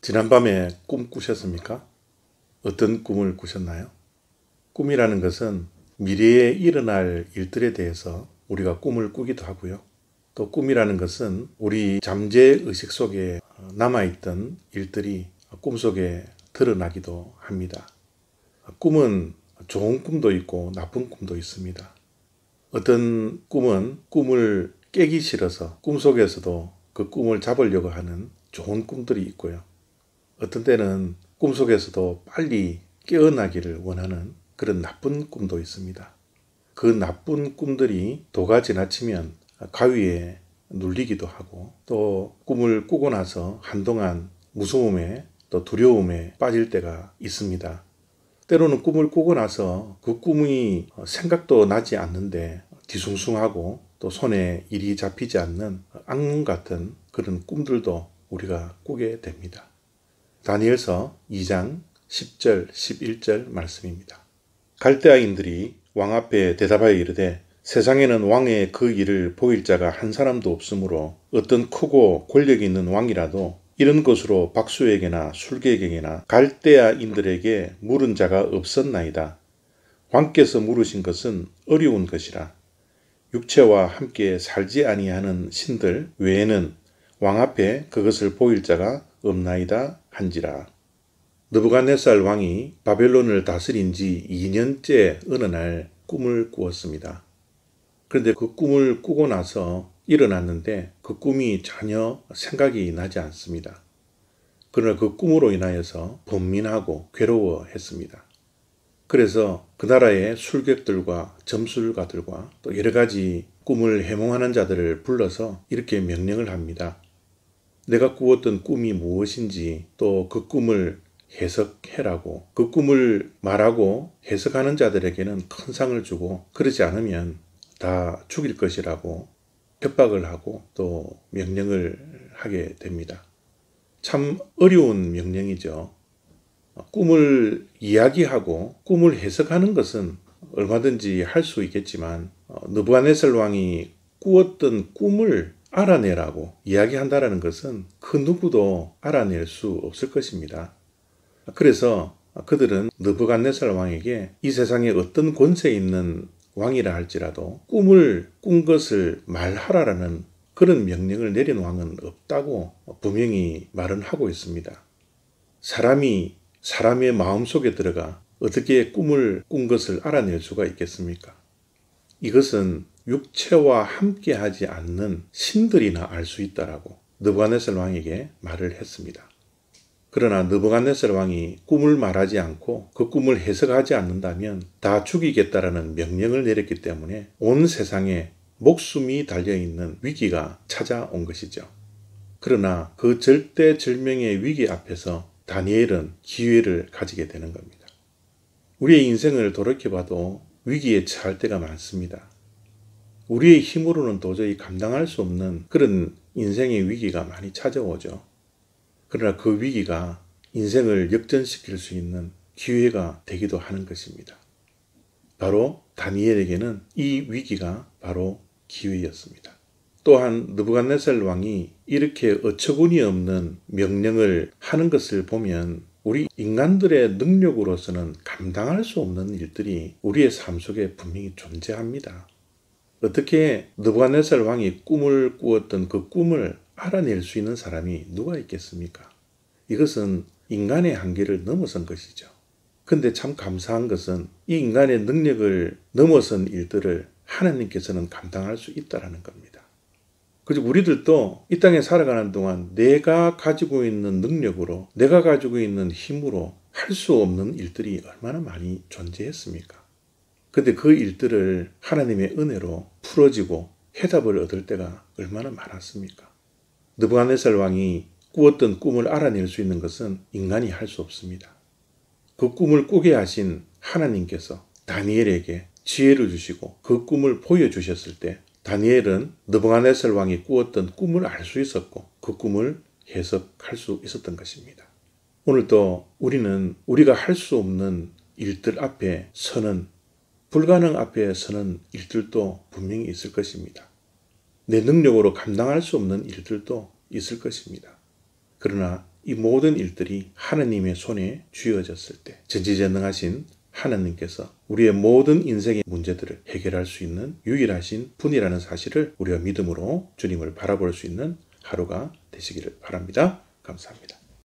지난밤에 꿈 꾸셨습니까? 어떤 꿈을 꾸셨나요? 꿈이라는 것은 미래에 일어날 일들에 대해서 우리가 꿈을 꾸기도 하고요. 또 꿈이라는 것은 우리 잠재 의식 속에 남아있던 일들이 꿈속에 드러나기도 합니다. 꿈은 좋은 꿈도 있고 나쁜 꿈도 있습니다. 어떤 꿈은 꿈을 깨기 싫어서 꿈속에서도 그 꿈을 잡으려고 하는 좋은 꿈들이 있고요. 어떤 때는 꿈속에서도 빨리 깨어나기를 원하는 그런 나쁜 꿈도 있습니다. 그 나쁜 꿈들이 도가 지나치면 가위에 눌리기도 하고 또 꿈을 꾸고 나서 한동안 무서움에 또 두려움에 빠질 때가 있습니다. 때로는 꿈을 꾸고 나서 그 꿈이 생각도 나지 않는데 뒤숭숭하고 또 손에 일이 잡히지 않는 악몽 같은 그런 꿈들도 우리가 꾸게 됩니다. 다니엘서 2장 10절 11절 말씀입니다. 갈대아인들이 왕 앞에 대답하여 이르되 세상에는 왕의 그 일을 보일 자가 한 사람도 없으므로 어떤 크고 권력이 있는 왕이라도 이런 것으로 박수에게나 술객에게나 갈대아인들에게 물은 자가 없었나이다. 왕께서 물으신 것은 어려운 것이라. 육체와 함께 살지 아니하는 신들 외에는 왕 앞에 그것을 보일 자가 없나이다 한지라. 느부갓네살 왕이 바벨론을 다스린 지 2년째 어느 날 꿈을 꾸었습니다. 그런데 그 꿈을 꾸고 나서 일어났는데 그 꿈이 전혀 생각이 나지 않습니다. 그러나 그 꿈으로 인하여서 번민하고 괴로워했습니다. 그래서 그 나라의 술객들과 점술가들과 또 여러 가지 꿈을 해몽하는 자들을 불러서 이렇게 명령을 합니다. 내가 꾸었던 꿈이 무엇인지 또 그 꿈을 해석해라고, 그 꿈을 말하고 해석하는 자들에게는 큰 상을 주고 그러지 않으면 다 죽일 것이라고 협박을 하고 또 명령을 하게 됩니다. 참 어려운 명령이죠. 꿈을 이야기하고 꿈을 해석하는 것은 얼마든지 할 수 있겠지만 느부갓네살 왕이 꾸었던 꿈을 알아내라고 이야기한다는 것은 그 누구도 알아낼 수 없을 것입니다. 그래서 그들은 느부갓네살 왕에게 이 세상에 어떤 권세 있는 왕이라 할지라도 꿈을 꾼 것을 말하라라는 그런 명령을 내린 왕은 없다고 분명히 말은 하고 있습니다. 사람이 사람의 마음속에 들어가 어떻게 꿈을 꾼 것을 알아낼 수가 있겠습니까? 이것은 육체와 함께하지 않는 신들이나 알 수 있다라고 느부갓네살 왕에게 말을 했습니다. 그러나 느부갓네살 왕이 꿈을 말하지 않고 그 꿈을 해석하지 않는다면 다 죽이겠다라는 명령을 내렸기 때문에 온 세상에 목숨이 달려있는 위기가 찾아온 것이죠. 그러나 그 절대절명의 위기 앞에서 다니엘은 기회를 가지게 되는 겁니다. 우리의 인생을 돌이켜봐도 위기에 처할 때가 많습니다. 우리의 힘으로는 도저히 감당할 수 없는 그런 인생의 위기가 많이 찾아오죠. 그러나 그 위기가 인생을 역전시킬 수 있는 기회가 되기도 하는 것입니다. 바로 다니엘에게는 이 위기가 바로 기회였습니다. 또한 느부갓네살 왕이 이렇게 어처구니 없는 명령을 하는 것을 보면 우리 인간들의 능력으로서는 감당할 수 없는 일들이 우리의 삶 속에 분명히 존재합니다. 어떻게 느부갓네살 왕이 꿈을 꾸었던 그 꿈을 알아낼 수 있는 사람이 누가 있겠습니까? 이것은 인간의 한계를 넘어선 것이죠. 근데 참 감사한 것은 이 인간의 능력을 넘어선 일들을 하나님께서는 감당할 수 있다는 겁니다. 그리고 우리들도 이 땅에 살아가는 동안 내가 가지고 있는 능력으로, 내가 가지고 있는 힘으로 할 수 없는 일들이 얼마나 많이 존재했습니까? 근데 그 일들을 하나님의 은혜로 풀어지고 해답을 얻을 때가 얼마나 많았습니까? 느부갓네살 왕이 꾸었던 꿈을 알아낼 수 있는 것은 인간이 할 수 없습니다. 그 꿈을 꾸게 하신 하나님께서 다니엘에게 지혜를 주시고 그 꿈을 보여주셨을 때 다니엘은 느부갓네살 왕이 꾸었던 꿈을 알 수 있었고 그 꿈을 해석할 수 있었던 것입니다. 오늘도 우리는 우리가 할 수 없는 일들 앞에 서는, 불가능 앞에 서는 일들도 분명히 있을 것입니다. 내 능력으로 감당할 수 없는 일들도 있을 것입니다. 그러나 이 모든 일들이 하느님의 손에 쥐어졌을 때 전지전능하신 하나님께서 우리의 모든 인생의 문제들을 해결할 수 있는 유일하신 분이라는 사실을 우리가 믿음으로 주님을 바라볼 수 있는 하루가 되시기를 바랍니다. 감사합니다.